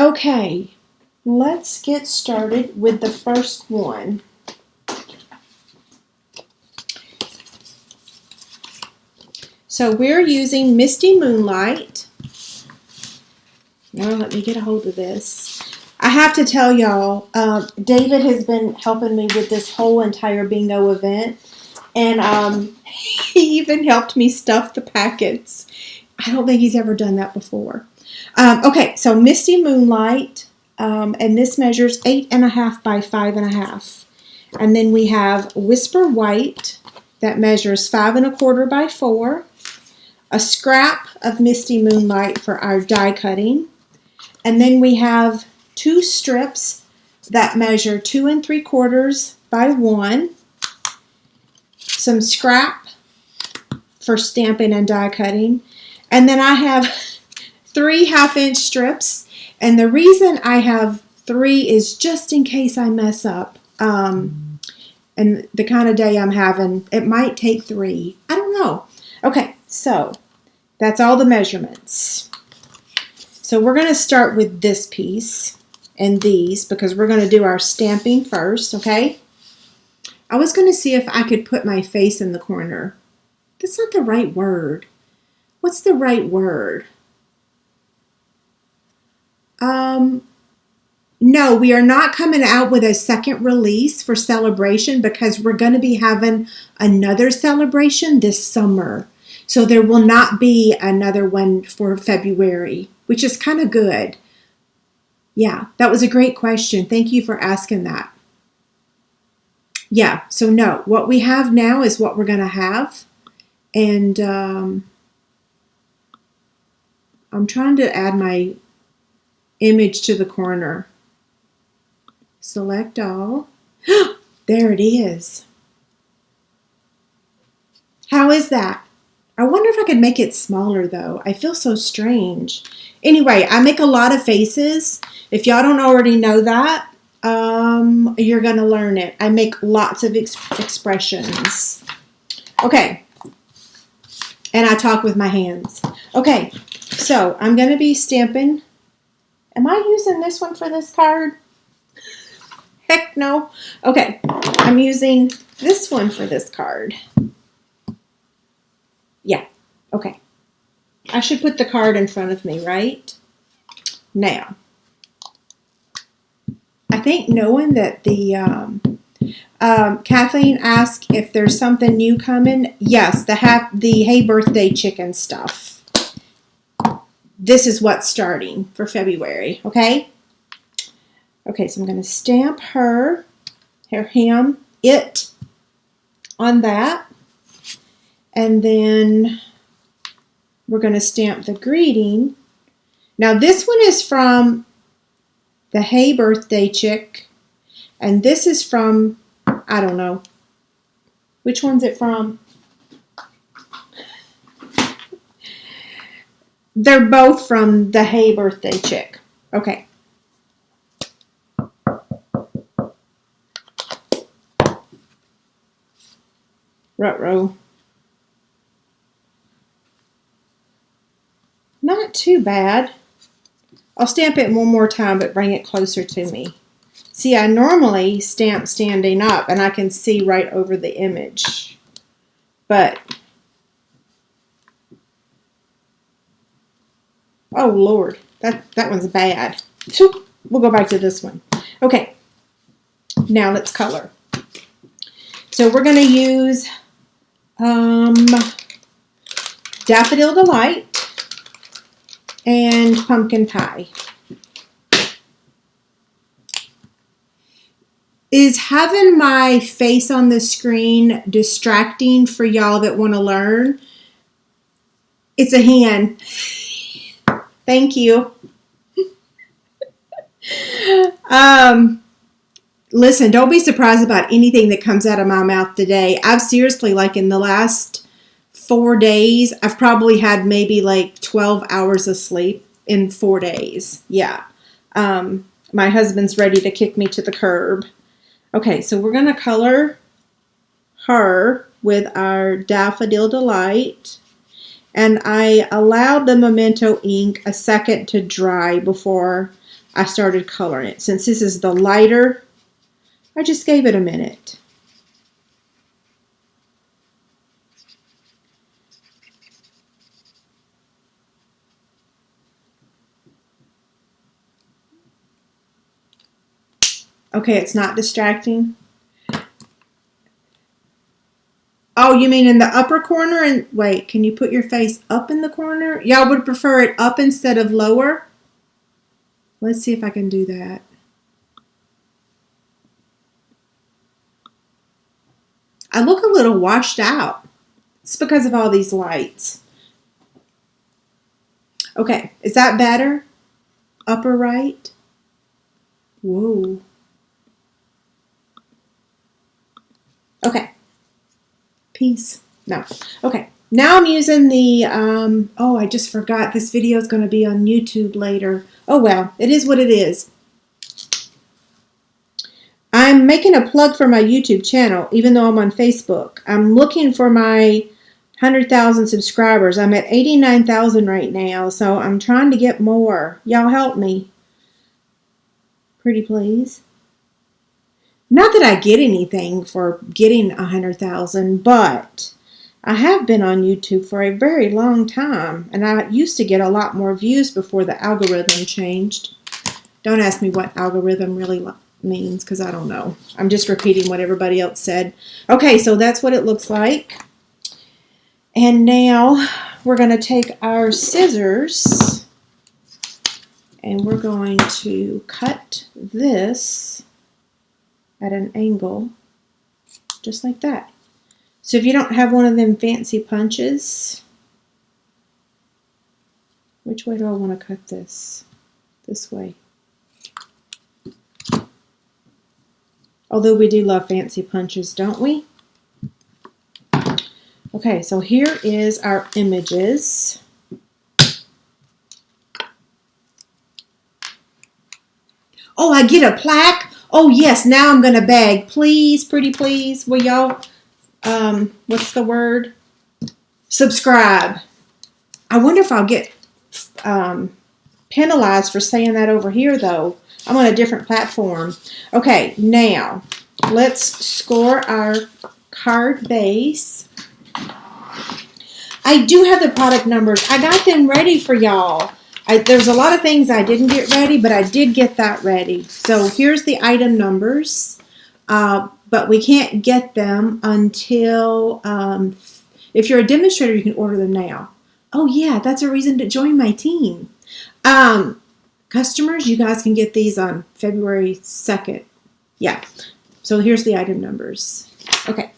Okay, let's get started with the first one. So we're using Misty Moonlight. Now let me get a hold of this. I have to tell y'all, David has been helping me with this whole entire bingo event. And he even helped me stuff the packets. I don't think he's ever done that before. Okay, so Misty Moonlight, and this measures 8.5 by 5.5. And then we have Whisper White, that measures 5 1/4 by 4. A scrap of Misty Moonlight for our die cutting. And then we have 2 strips that measure 2 3/4 by 1. Some scrap for stamping and die cutting. And then I have 3 1/2-inch strips. And the reason I have 3 is just in case I mess up. And the kind of day I'm having, it might take 3. I don't know. Okay, so that's all the measurements. So we're going to start with this piece and these because we're going to do our stamping first, okay? I was going to see if I could put my face in the corner. That's not the right word. What's the right word? No, we are not coming out with a second release for celebration because we're going to be having another celebration this summer. So there will not be another one for February, which is kind of good. Yeah, that was a great question. Thank you for asking that. Yeah, so no, what we have now is what we're going to have. And I'm trying to add my image to the corner. Select all. There it is. How is that? I wonder if I could make it smaller though. I feel so strange. Anyway, I make a lot of faces. If y'all don't already know that, you're going to learn it. I make lots of expressions. Okay. And I talk with my hands. Okay. So I'm going to be stamping. Am I using this one for this card? Heck no. Okay. I'm using this one for this card. Yeah. Okay. I should put the card in front of me, right? Now, I think knowing that the Kathleen asked if there's something new coming. Yes, the Hey Birthday Chicken stuff. This is what's starting for February, okay? Okay, so I'm going to stamp her ham, it on that. And then we're going to stamp the greeting. Now this one is from the Hey Birthday Chick. And this is from, I don't know. Which one's it from? They're both from the Hey Birthday Chick. Okay. Ruh-roh. Not too bad. I'll stamp it one more time, but bring it closer to me. See, I normally stamp standing up, and I can see right over the image. But, oh, Lord, that one's bad. We'll go back to this one. Okay, now let's color. So we're going to use Daffodil Delight and Pumpkin Pie. Is having my face on the screen distracting for y'all that want to learn? It's a hen. Thank you. Listen, don't be surprised about anything that comes out of my mouth today. I've seriously, like in the last 4 days, I've probably had maybe like 12 hours of sleep in 4 days. Yeah. My husband's ready to kick me to the curb. Okay, so we're going to color her with our Daffodil Delight. And I allowed the Memento ink a second to dry before I started coloring it. Since this is the lighter, I just gave it a minute. Okay, it's not distracting. Oh, you mean in the upper corner? And wait, can you put your face up in the corner? Y'all would prefer it up instead of lower? Let's see if I can do that. I look a little washed out. It's because of all these lights. Okay, is that better? Upper right? Whoa. Okay. Peace. No. Okay. Now I'm using the, oh, I just forgot this video is going to be on YouTube later. Oh, well, it is what it is. I'm making a plug for my YouTube channel, even though I'm on Facebook. I'm looking for my 100,000 subscribers. I'm at 89,000 right now, so I'm trying to get more. Y'all help me. Pretty please. Not that I get anything for getting 100,000, but I have been on YouTube for a very long time, and I used to get a lot more views before the algorithm changed. Don't ask me what algorithm really means, because I don't know. I'm just repeating what everybody else said. Okay, so that's what it looks like. And now we're going to take our scissors and we're going to cut this at an angle, just like that. So if you don't have one of them fancy punches, which way do I want to cut this? This way. Although we do love fancy punches, don't we? Okay, so here is our images. Oh, I get a plaque? Oh, yes, now I'm going to beg. Please, pretty please, will y'all, what's the word? Subscribe. I wonder if I'll get penalized for saying that over here, though. I'm on a different platform. Okay, now, let's score our card base. I do have the product numbers. I got them ready for y'all. There's a lot of things I didn't get ready, but I did get that ready. So here's the item numbers, but we can't get them until, if you're a demonstrator, you can order them now. Oh yeah, that's a reason to join my team. Customers, you guys can get these on February 2nd. Yeah, so here's the item numbers. Okay,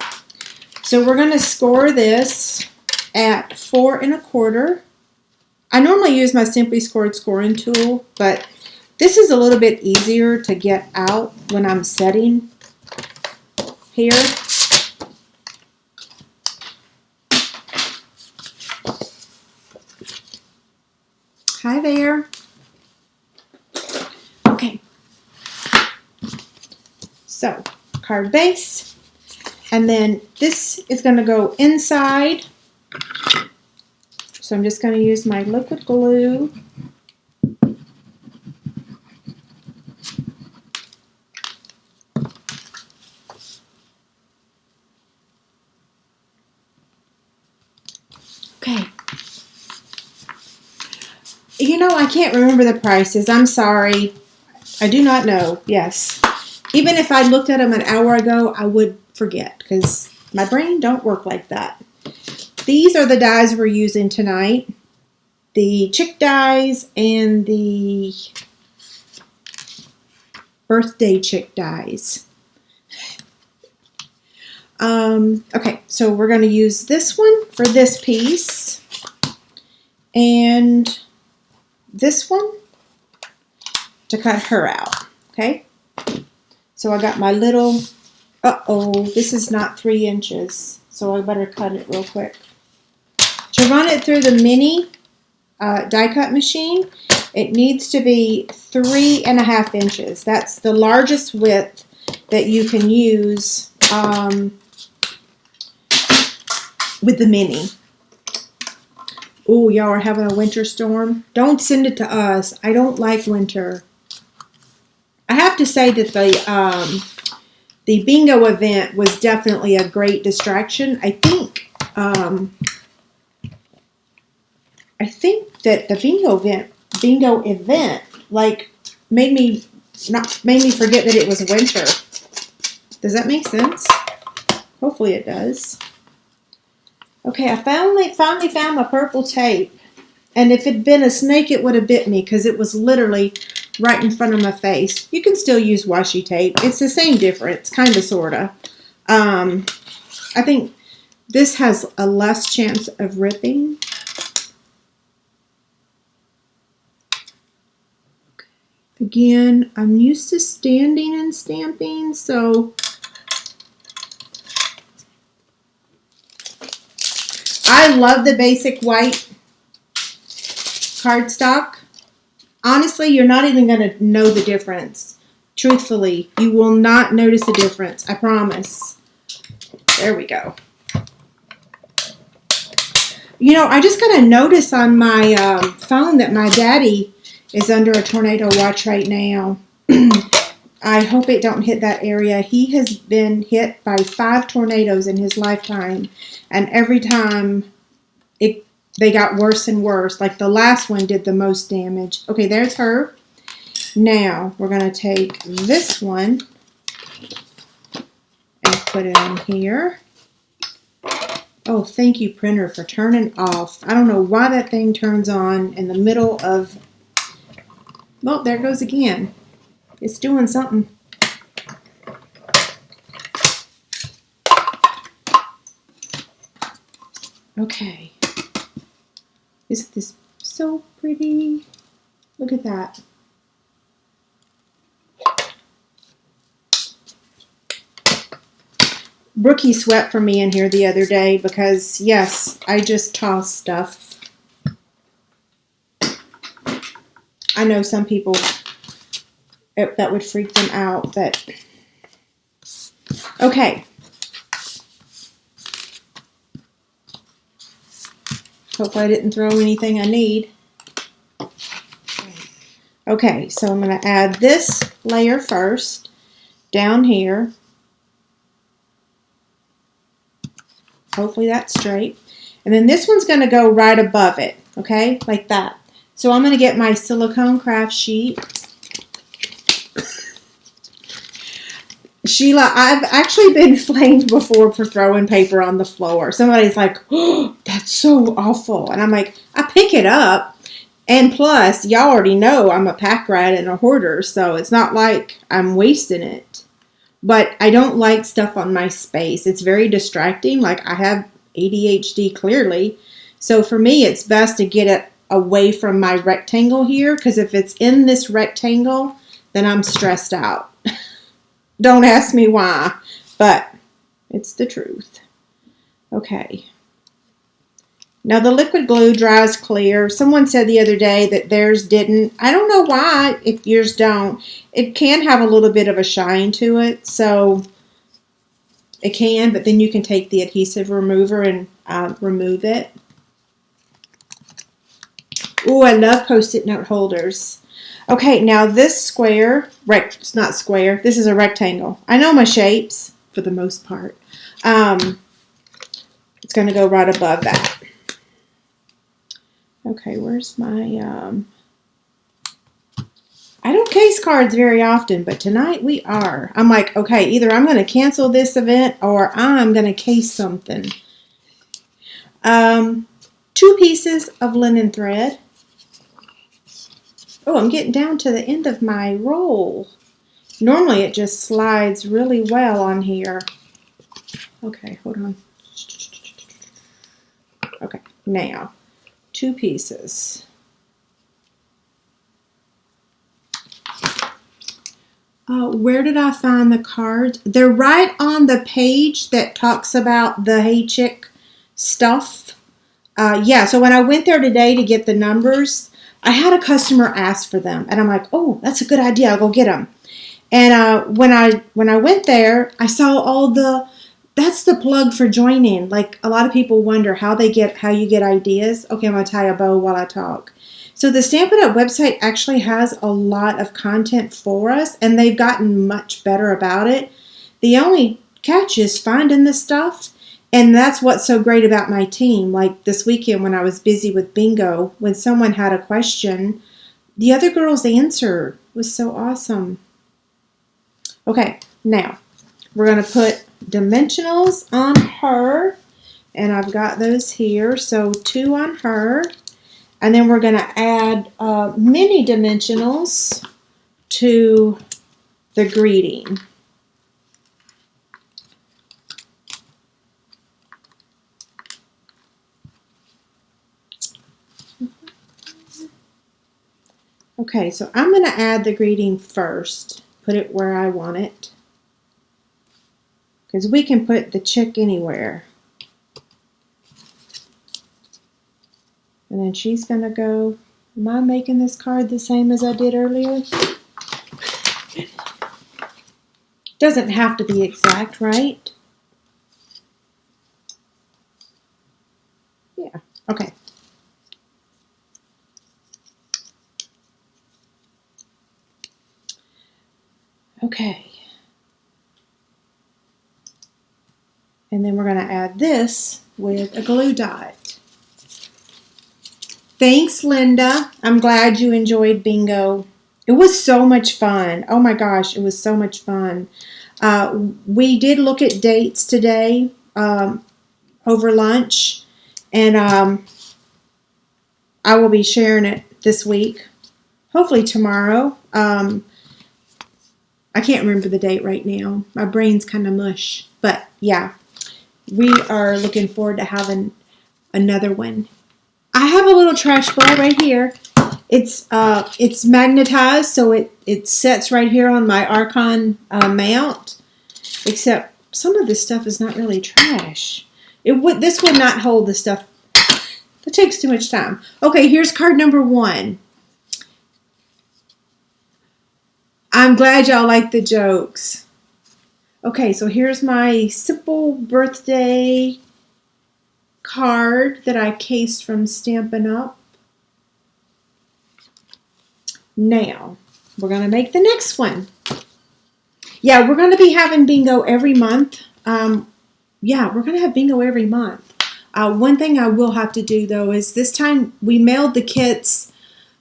so we're going to score this at 4 1/4. I normally use my Simply Scored scoring tool, but this is a little bit easier to get out when I'm setting here. Hi there. Okay. So, card base. And then this is going to go inside. So I'm just going to use my liquid glue. Okay. You know, I can't remember the prices. I'm sorry. I do not know. Yes. Even if I looked at them an hour ago, I would forget because my brain don't work like that. These are the dies we're using tonight. The chick dies and the birthday chick dies. Okay, so we're going to use this one for this piece and this one to cut her out. Okay, so I got my little, this is not 3 inches, so I better cut it real quick. To run it through the mini die cut machine, it needs to be 3 1/2 inches. That's the largest width that you can use with the mini. Oh, y'all are having a winter storm. Don't send it to us. I don't like winter. have to say that the bingo event was definitely a great distraction. I think that the bingo event, like made me forget that it was winter. Does that make sense? Hopefully it does. Okay, I finally found my purple tape. And if it had been a snake, it would have bit me because it was literally right in front of my face. You can still use washi tape. It's the same difference, kind of, sort of. I think this has a less chance of ripping. Again, I'm used to standing and stamping, so I love the basic white cardstock. Honestly, you're not even going to know the difference. Truthfully, you will not notice the difference. I promise. There we go. You know, I just got a notice on my phone that my daddy is under a tornado watch right now. I hope it don't hit that area. He has been hit by 5 tornadoes in his lifetime. And every time they got worse and worse. Like the last one did the most damage. Okay, there's her. Now, we're going to take this one and put it in here. Oh, thank you, printer, for turning off. I don't know why that thing turns on in the middle of... Well, there it goes again. It's doing something. Okay. Isn't this so pretty? Look at that. Brookie swept for me in here the other day because, yes, I just toss stuff. I know some people, that would freak them out, but... Okay. Hope I didn't throw anything I need. Okay, so I'm going to add this layer first down here. Hopefully that's straight. And then this one's going to go right above it, okay, like that. So I'm going to get my silicone craft sheet. Sheila, I've actually been flamed before for throwing paper on the floor. Somebody's like, oh, that's so awful. And I'm like, I pick it up. And plus, y'all already know I'm a pack rat and a hoarder, so it's not like I'm wasting it. But I don't like stuff on my space. It's very distracting. Like, I have ADHD clearly. So for me, it's best to get it away from my rectangle here, because if it's in this rectangle, then I'm stressed out. Don't ask me why, but it's the truth. Okay. Now the liquid glue dries clear. Someone said the other day that theirs didn't. I don't know why if yours don't. It can have a little bit of a shine to it, so it can, but then you can take the adhesive remover and remove it. Ooh, I love Post-it note holders. Okay, now this square, it's not square, this is a rectangle. I know my shapes, for the most part. It's going to go right above that. Okay, where's my, I don't case cards very often, but tonight we are. I'm like, okay, either I'm going to cancel this event or I'm going to case something. 2 pieces of linen thread. Oh, I'm getting down to the end of my roll. Normally it just slides really well on here. Okay, hold on. Okay, now 2 pieces. Where did I find the cards? They're right on the page that talks about the Hey Chick stuff. Yeah, so when I went there today to get the numbers, I had a customer ask for them, and I'm like, oh, that's a good idea. I'll go get them. And when I went there, I saw all the. That's the plug for joining. Like, a lot of people wonder how you get ideas. Okay, I'm gonna tie a bow while I talk. So the Stampin' Up website actually has a lot of content for us, and they've gotten much better about it. The only catch is finding the stuff, and that's what's so great about my team. Like this weekend when I was busy with bingo, when someone had a question, the other girls answered. It was so awesome. Okay, now we're going to put dimensionals on her, and I've got those here. So 2 on her, and then we're going to add mini dimensionals to the greeting. Okay, so I'm going to add the greeting first. Put it where I want it. Because we can put the chick anywhere. And then she's going to go. Am I making this card the same as I did earlier? Doesn't have to be exact, right? Yeah, okay. Okay. And then we're going to add this with a glue dot. Thanks, Linda. I'm glad you enjoyed bingo. It was so much fun. Oh my gosh, it was so much fun. We did look at dates today over lunch, and I will be sharing it this week, hopefully tomorrow. I can't remember the date right now. My brain's kind of mush. But yeah, we are looking forward to having another one. I have a little trash ball right here. It's magnetized, so it sets right here on my Archon mount. Except some of this stuff is not really trash. This would not hold the stuff. That takes too much time. Okay, here's card number 1. I'm glad y'all like the jokes. Okay, so here's my simple birthday card that I cased from Stampin' Up. Now, we're going to make the next one. Yeah, we're going to be having bingo every month. Yeah, we're going to have bingo every month. One thing I will have to do, though, is this time we mailed the kits.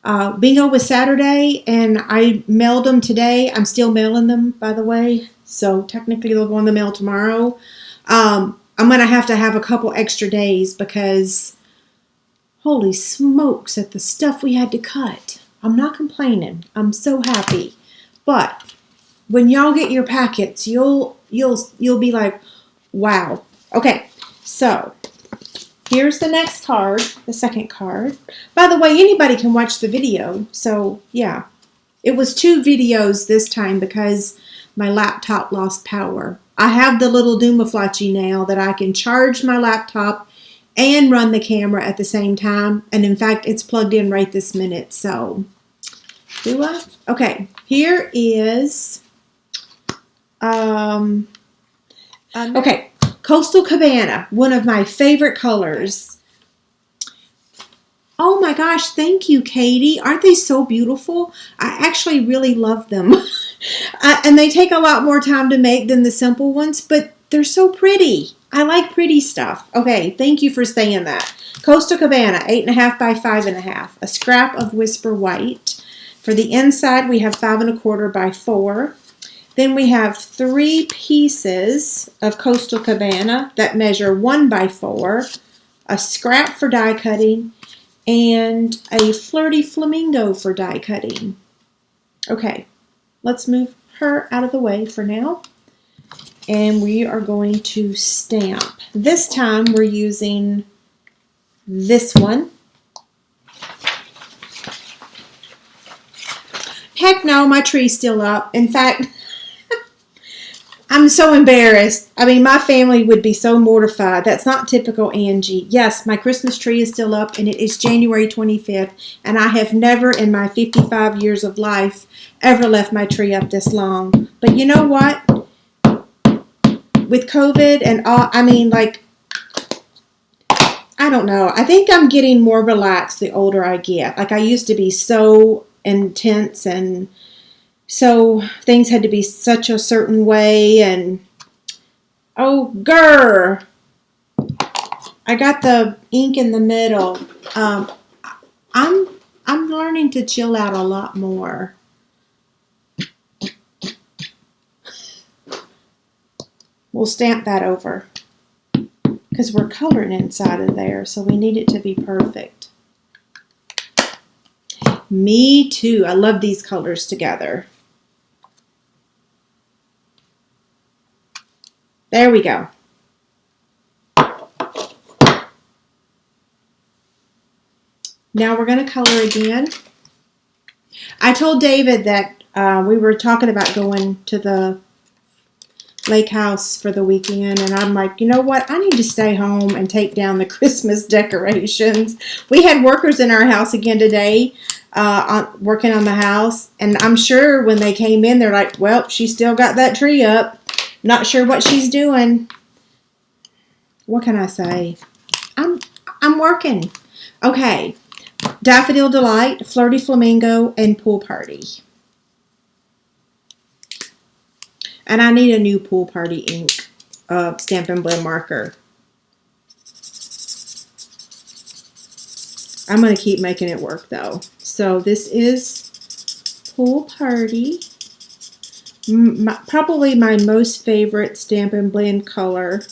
Bingo was Saturday, and I mailed them today. I'm still mailing them, by the way. So technically they'll go in the mail tomorrow. I'm going to have a couple extra days because holy smokes at the stuff we had to cut. I'm not complaining. I'm so happy. But when y'all get your packets, you'll be like, wow. Okay, so here's the next card, the second card. By the way, anybody can watch the video. So, yeah. It was 2 videos this time because my laptop lost power. I have the little Dumaflachi now that I can charge my laptop and run the camera at the same time. And in fact, it's plugged in right this minute. So, do I? Okay, here is, okay. Coastal Cabana, one of my favorite colors. Oh my gosh, thank you, Katie. Aren't they so beautiful? I actually really love them. And they take a lot more time to make than the simple ones, but they're so pretty. I like pretty stuff. Okay, thank you for saying that. Coastal Cabana, 8.5 by 5.5. A scrap of Whisper White. For the inside, we have 5.25 by 4. Then we have 3 pieces of Coastal Cabana that measure 1 by 4, a scrap for die cutting, and a Flirty Flamingo for die cutting. Okay, let's move her out of the way for now. And we are going to stamp. This time we're using this one. Heck no, my tree's still up. In fact, I'm so embarrassed. I mean, my family would be so mortified. That's not typical Angie. Yes, my Christmas tree is still up, and it is January 25th, and I have never in my 55 years of life ever left my tree up this long. But you know what? With COVID and all, I mean, like, I don't know. I think I'm getting more relaxed the older I get. Like I used to be so intense and so things had to be such a certain way and oh grr. I got the ink in the middle. I'm I'm learning to chill out a lot more. We'll stamp that over because we're coloring inside of there, so we need it to be perfect. Me too. I love these colors together. There we go. Now we're going to color again. I told David that we were talking about going to the lake house for the weekend, and I'm like, you know what? I need to stay home and take down the Christmas decorations. We had workers in our house again today working on the house, and I'm sure when they came in, they're like, well, she still got that tree up. Not sure what she's doing. What can I say? I'm working. Okay. Daffodil Delight, Flirty Flamingo, and Pool Party. And I need a new Pool Party ink Stampin' Blend marker. I'm going to keep making it work though. So this is Pool Party. Probably my most favorite Stampin' Blend color.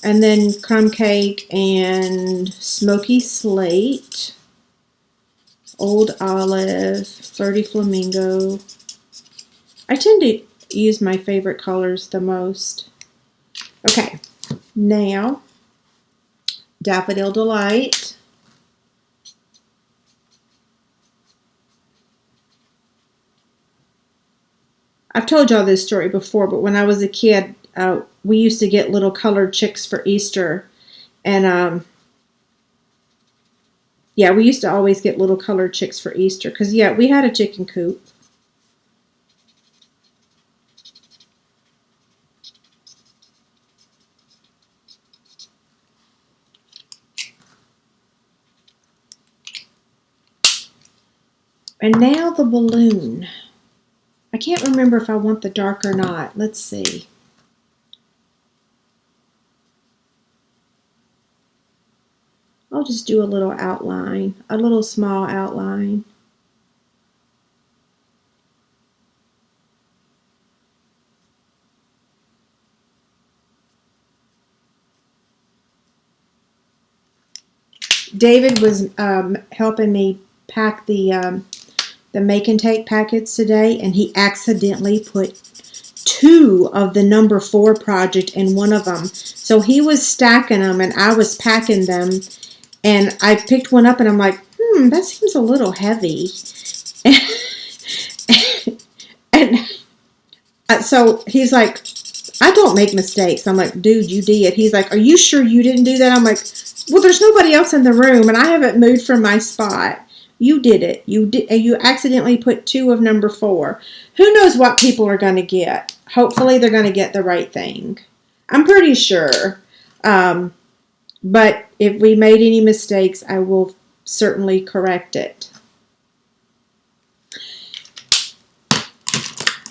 And then Crumb Cake and Smoky Slate. Old Olive, Flirty Flamingo. I tend to use my favorite colors the most. Okay, now Daffodil Delight. I've told y'all this story before, but when I was a kid, we used to get little colored chicks for Easter. And yeah, we used to always get little colored chicks for Easter. Because, yeah, we had a chicken coop. And now the balloon. I can't remember if I want the dark or not. Let's see. I'll just do a little outline, a little small outline. David was helping me pack the make and take packets today, and he accidentally put 2 of the number 4 project in one of them. So he was stacking them, and I was packing them, and I picked one up, and I'm like, that seems a little heavy. and so he's like, I don't make mistakes. I'm like, dude, you did. He's like, are you sure you didn't do that? I'm like, well, there's nobody else in the room, and I haven't moved from my spot. You did it. You accidentally put 2 of number 4. Who knows what people are going to get? Hopefully they're going to get the right thing. I'm pretty sure. But if we made any mistakes, I will certainly correct it.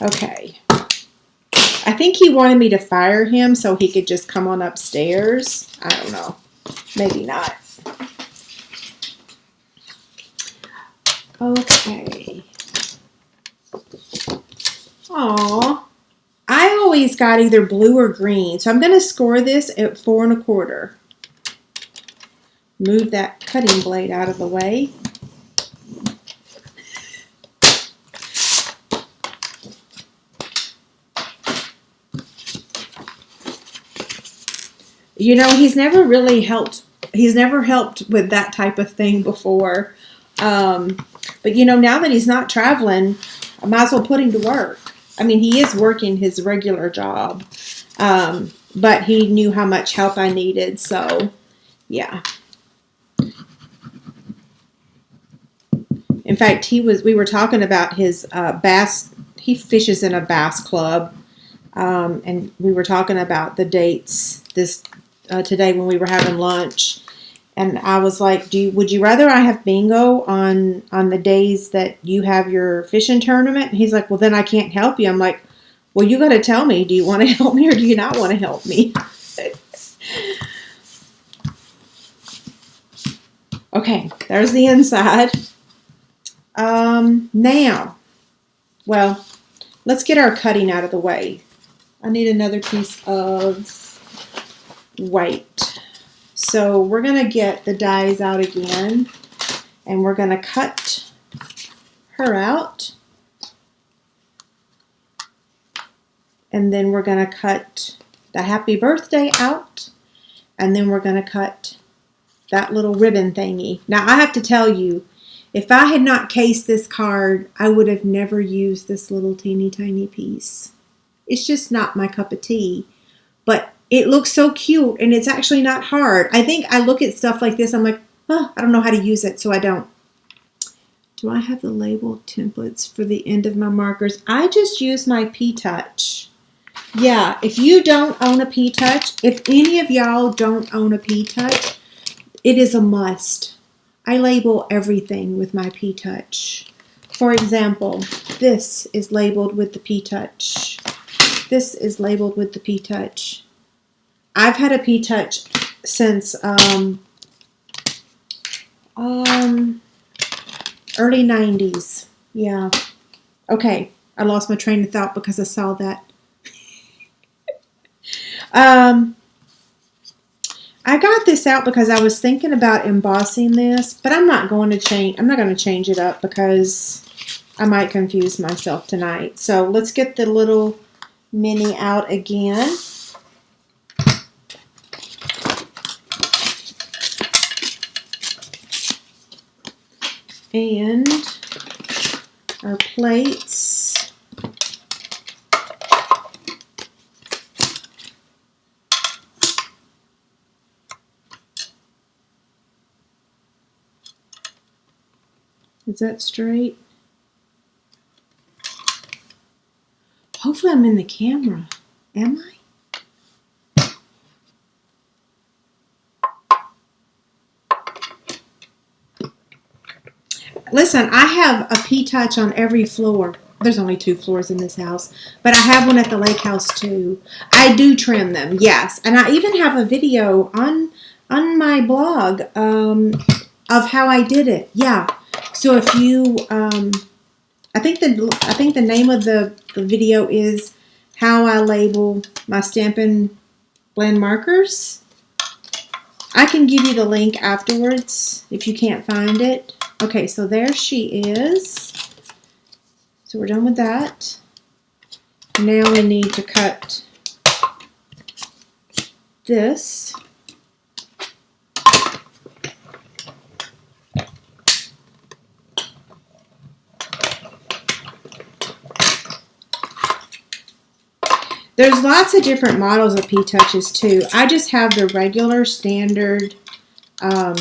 Okay. I think he wanted me to fire him so he could just come on upstairs. I don't know. Maybe not. Okay. Aw. I always got either blue or green, so I'm going to score this at 4 1/4. Move that cutting blade out of the way. You know, he's never really helped. He's never helped with that type of thing before. But, you know, now that he's not traveling, I might as well put him to work. I mean, he is working his regular job. But he knew how much help I needed. So, yeah. In fact, we were talking about his bass. He fishes in a bass club. And we were talking about the dates today when we were having lunch. And I was like, would you rather I have bingo on the days that you have your fishing tournament? And he's like, well, then I can't help you. I'm like, well, you got to tell me, do you want to help me or do you not want to help me? Okay, there's the inside. Now, well, let's get our cutting out of the way. I need another piece of white. So we're going to get the dies out again, and we're going to cut her out. And then we're going to cut the happy birthday out, and then we're going to cut that little ribbon thingy. Now, I have to tell you, if I had not cased this card, I would have never used this little teeny tiny piece. It's just not my cup of tea. But it looks so cute, and it's actually not hard. I think I look at stuff like this, I'm like, oh, I don't know how to use it, so I don't. Do I have the label templates for the end of my markers? I just use my P-Touch. Yeah, if you don't own a P-Touch, if any of y'all don't own a P-Touch, it is a must. I label everything with my P-Touch. For example, this is labeled with the P-Touch. This is labeled with the P-Touch. I've had a P-Touch since early 90s. Yeah. Okay, I lost my train of thought because I saw that. I got this out because I was thinking about embossing this, but I'm not going to change it up because I might confuse myself tonight. So let's get the little mini out again. And our plates. Is that straight? Hopefully I'm in the camera. Am I? Listen, I have a P-Touch on every floor. There's only 2 floors in this house, but I have one at the lake house too. I do trim them, yes. And I even have a video on my blog of how I did it. Yeah. So if you, I think the name of the video is how I label my Stampin' Blend markers. I can give you the link afterwards if you can't find it. Okay, so there she is. So we're done with that. Now we need to cut this. There's lots of different models of P-Touches too. I just have the regular standard. Well,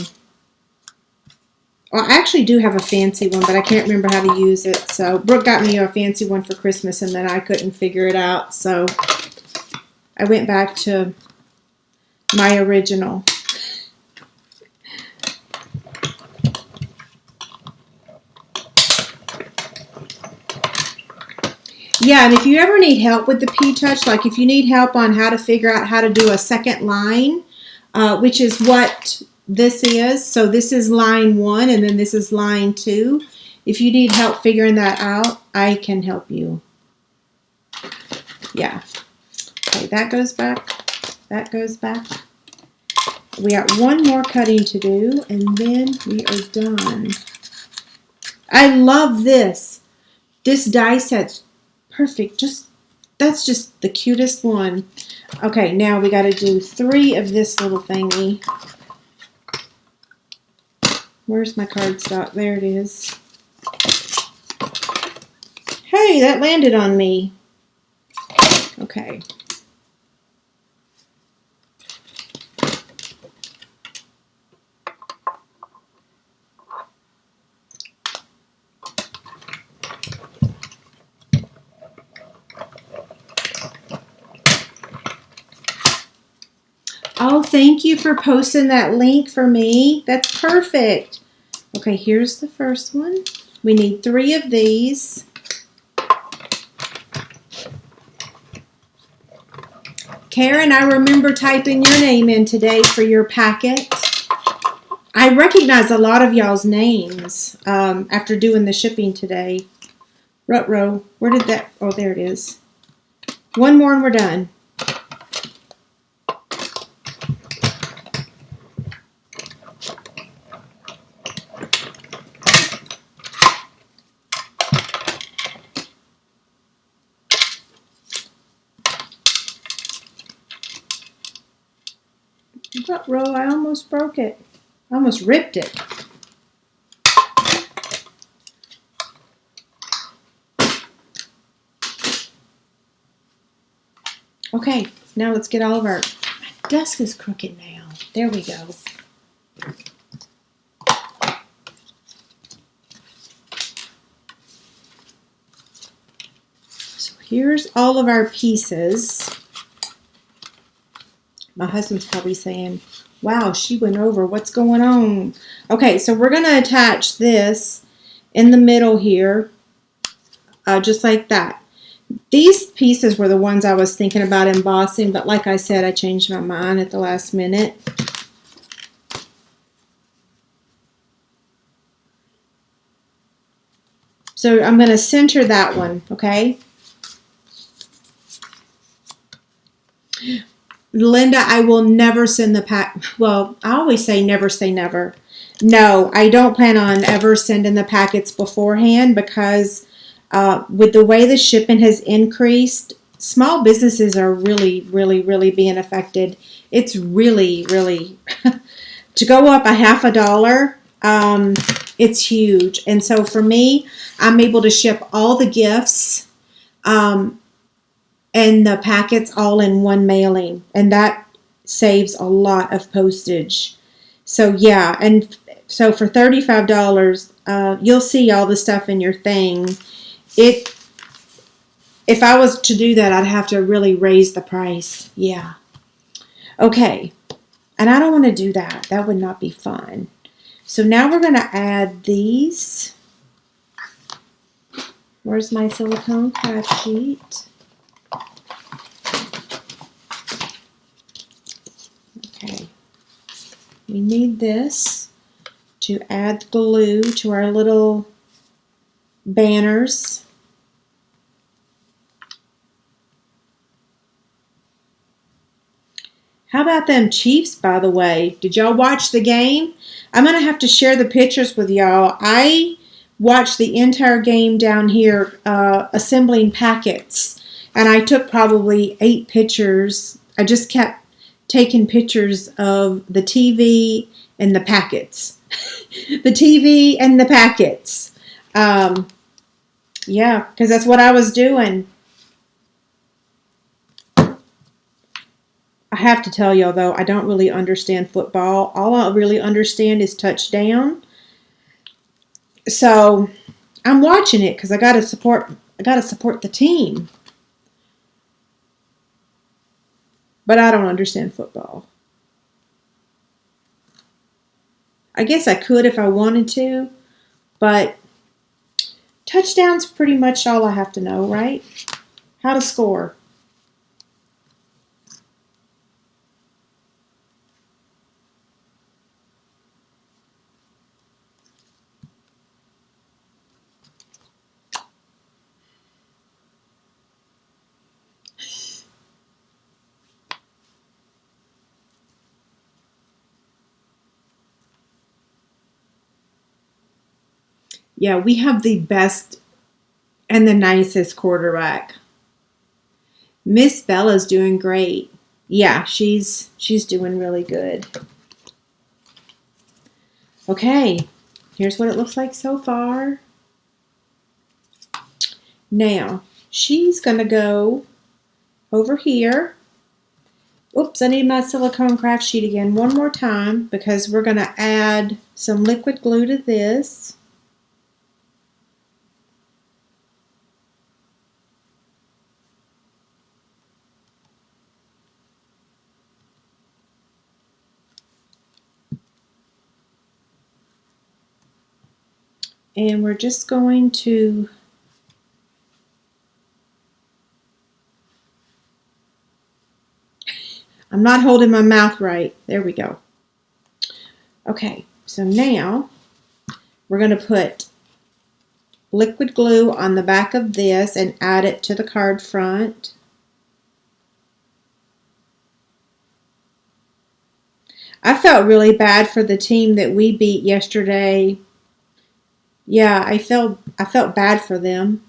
I actually do have a fancy one, but I can't remember how to use it. So Brooke got me a fancy one for Christmas, and then I couldn't figure it out. So I went back to my original. Yeah, and if you ever need help with the P-Touch, like if you need help on how to figure out how to do a second line, which is what this is. So this is line 1, and then this is line 2. If you need help figuring that out, I can help you. Yeah. Okay, that goes back. That goes back. We got one more cutting to do, and then we are done. I love this. This die set's perfect. That's just the cutest one. Okay, now we got to do 3 of this little thingy. Where's my cardstock? There it is. Hey, that landed on me. Okay. Oh, thank you for posting that link for me. That's perfect. Okay, here's the first one. We need 3 of these. Karen, I remember typing your name in today for your packet. I recognize a lot of y'all's names after doing the shipping today. Rutro, where did that? Oh, there it is. One more and we're done. Rutro, I almost broke it. I almost ripped it. Okay, now let's get all of our... My desk is crooked now. There we go. So here's all of our pieces. My husband's probably saying, wow, she went over. What's going on? Okay, so we're going to attach this in the middle here, just like that. These pieces were the ones I was thinking about embossing, but like I said, I changed my mind at the last minute. So I'm going to center that one, okay? Linda, I will never send the pack. Well, I always say never. No, I don't plan on ever sending the packets beforehand because with the way the shipping has increased, small businesses are really being affected. It's really to go up $50, it's huge. And so for me, I'm able to ship all the gifts and the packets all in one mailing. And that saves a lot of postage. So yeah, and so for $35, you'll see all the stuff in your thing. If I was to do that, I'd have to really raise the price. Yeah. Okay. And I don't want to do that. That would not be fun. So now we're going to add these. Where's my silicone craft sheet? Okay. We need this to add glue to our little banners. How about them Chiefs, by the way? Did y'all watch the game? I'm going to have to share the pictures with y'all. I watched the entire game down here assembling packets, and I took probably 8 pictures. I just kept taking pictures of the TV and the packets. The TV and the packets. Yeah, because that's what I was doing. I have to tell y'all, though, I don't really understand football. All I really understand is touchdown. So I'm watching it because I gotta support the team. But I don't understand football. I guess I could if I wanted to, but touchdown's pretty much all I have to know, right? How to score. Yeah, we have the best and the nicest quarterback. Miss Bella's doing great. Yeah, she's doing really good. Okay, here's what it looks like so far. Now, she's going to go over here. Oops, I need my silicone craft sheet again one more time because we're going to add some liquid glue to this. And we're just going to I'm not holding my mouth right. There we go. Okay, so now we're going to put liquid glue on the back of this and add it to the card front. I felt really bad for the team that we beat yesterday. Yeah, I felt bad for them.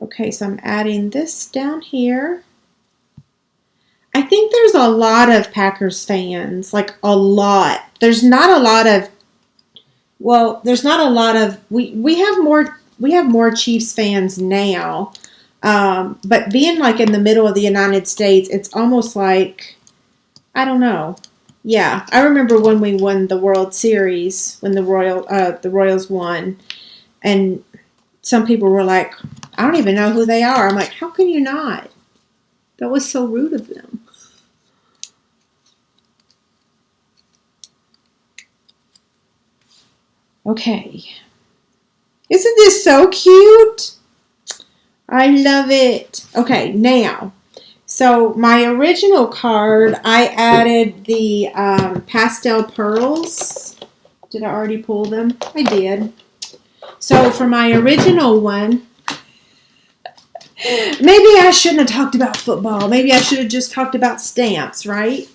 Okay, so I'm adding this down here. I think there's a lot of Packers fans, like a lot. There's not a lot of, well, there's not a lot of, we have more Chiefs fans now. But being like in the middle of the United States, it's almost like, I don't know. Yeah, I remember when we won the World Series, when the Royals won, and some people were like, I don't even know who they are. I'm like, how can you not? That was so rude of them. Okay. Isn't this so cute? I love it. Okay, now, so my original card, I added the pastel pearls. Did I already pull them? I did. So for my original one, maybe I shouldn't have talked about football. Maybe I should have just talked about stamps, right?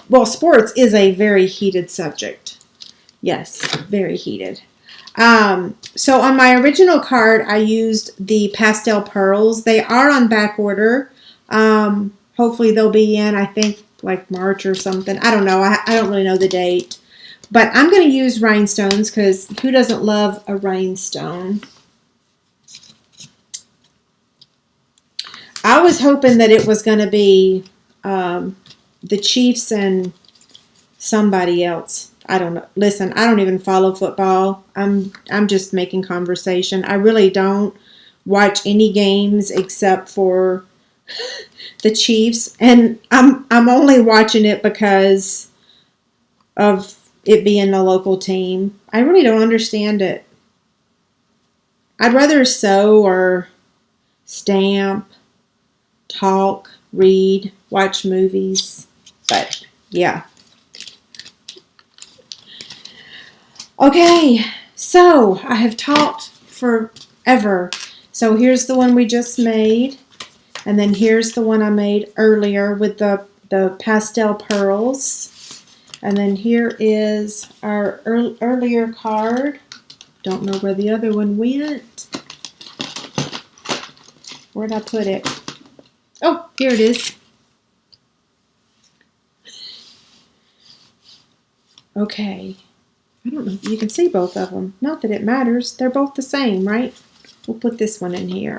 Well, sports is a very heated subject. Yes, very heated. So on my original card, I used the pastel pearls. They are on back order. Hopefully they'll be in, I think, like March or something. I don't know. I don't really know the date. But I'm going to use rhinestones because who doesn't love a rhinestone? I was hoping that it was going to be the Chiefs and somebody else. I don't know. Listen, I don't even follow football. I'm just making conversation. I really don't watch any games except for the Chiefs, and I'm only watching it because of it being the local team. I really don't understand it. I'd rather sew or stamp, talk, read, watch movies. But yeah. Okay, so I have talked forever. So here's the one we just made. And then here's the one I made earlier with the pastel pearls. And then here is our earlier card. Don't know where the other one went. Where'd I put it? Oh, here it is. Okay. I don't know if you can see both of them. Not that it matters. They're both the same, right? We'll put this one in here.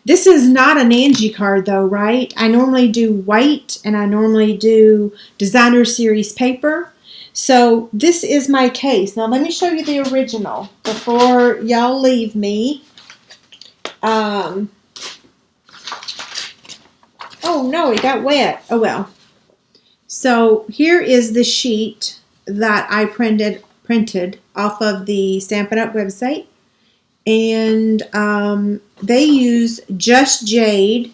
This is not an Angie card though, right? I normally do white and I normally do designer series paper. So this is my case. Now let me show you the original before y'all leave me. Oh no, it got wet. Oh well. So here is the sheet that I printed off of the Stampin' Up website. And they use Just Jade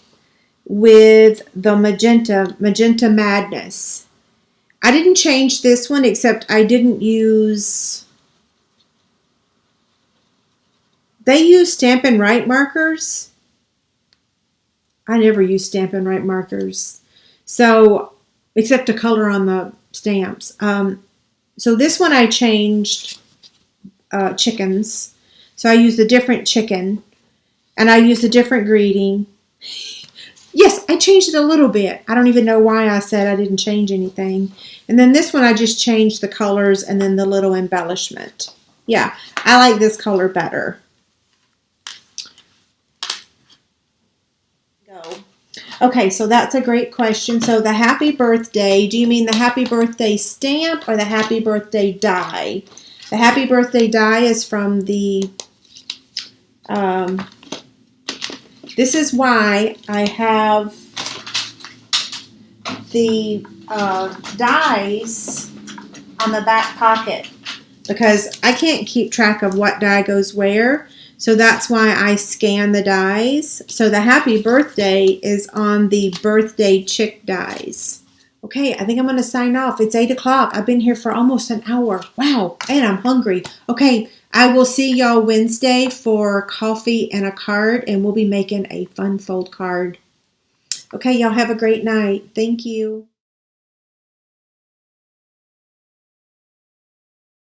with the Magenta Madness. I didn't change this one except I didn't use... They use Stampin' Right markers. I never use Stampin' Right markers. So, except to color on the stamps. So this one I changed chickens. So I used a different chicken. And I used a different greeting. Yes, I changed it a little bit. I don't even know why I said I didn't change anything. And then this one I just changed the colors and then the little embellishment. Yeah, I like this color better. Okay, so that's a great question. So the happy birthday, do you mean the happy birthday stamp or the happy birthday die? The happy birthday die is from the This is why I have the dies on the back pocket, because I can't keep track of what die goes where. So that's why I scan the dies. So the happy birthday is on the birthday chick dies. Okay, I think I'm going to sign off. It's 8 o'clock. I've been here for almost an hour. Wow, and I'm hungry. Okay, I will see y'all Wednesday for coffee and a card, and we'll be making a fun fold card. Okay, y'all have a great night. Thank you.